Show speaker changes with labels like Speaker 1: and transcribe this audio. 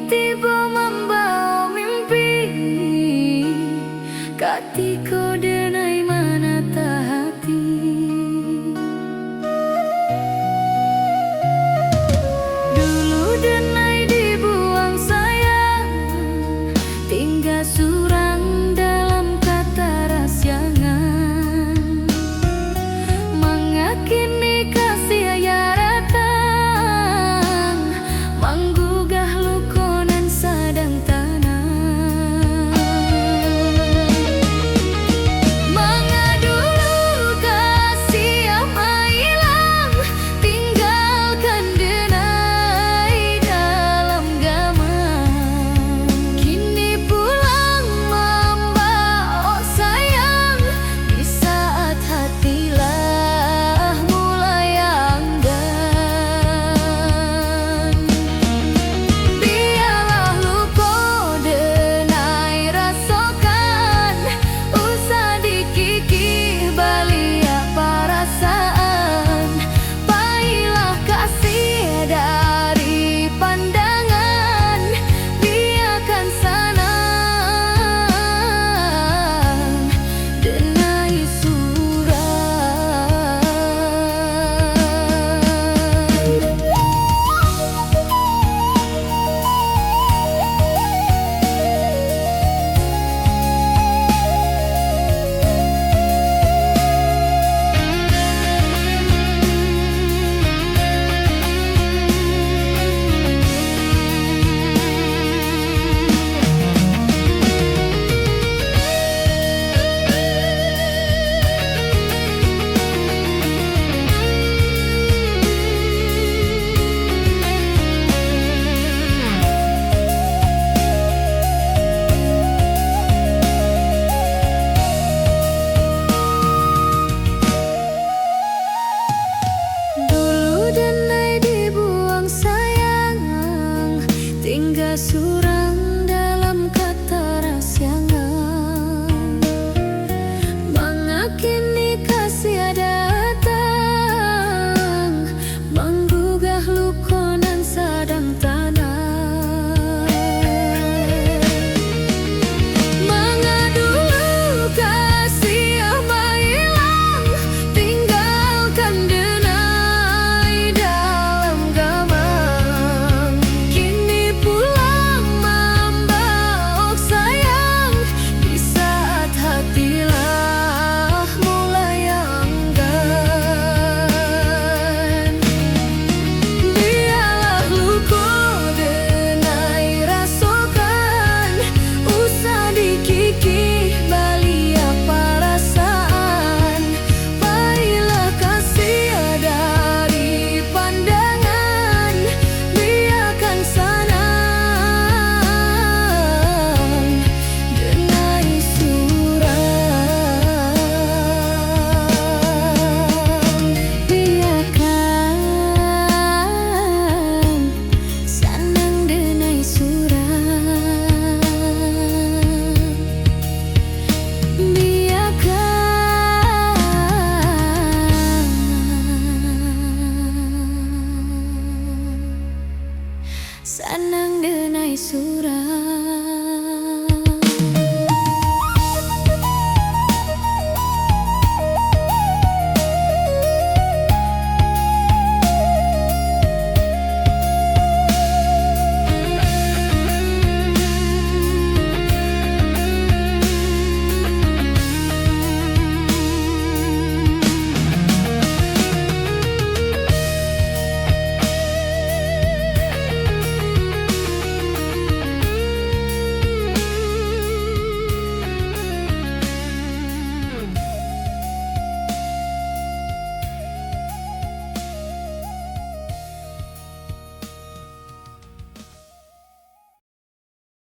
Speaker 1: tiba membawa mimpi, katiko denai manata hati. Dulu denai dibuang sayang, tinggal surang dalam kata rasyangan. Mengakini kasih ya datang, menggugah lukonan sadang tanah. Mengadulu kasih yang hilang, tinggalkan denai dalam gamang. Kini pulang membawa sayang, di saat hatilah mulai enggan. Biarlah luko denai rasakan, usah dikikih balia perasaan. Pahitlah kasih dari pandangan, biarkan sana denai surat. Dulu denai dibuang sayang, tinggal surang dalam kata rasyangan. Mengakini kasih datang, menggugah lukonan sadang tanah. Mengadulu kasih yang hilang, tinggalkan denai dalam gamang. Kini pulang membawa sayang, di saat hatilah mulai enggan. Biarlah luko denai rasakan, usah dikikih balia perasaan. Pahitlah kasih dari pandangan, biarkan sana denai surat. Biarkan sanang denai surat. Biarkan sanang denai surat.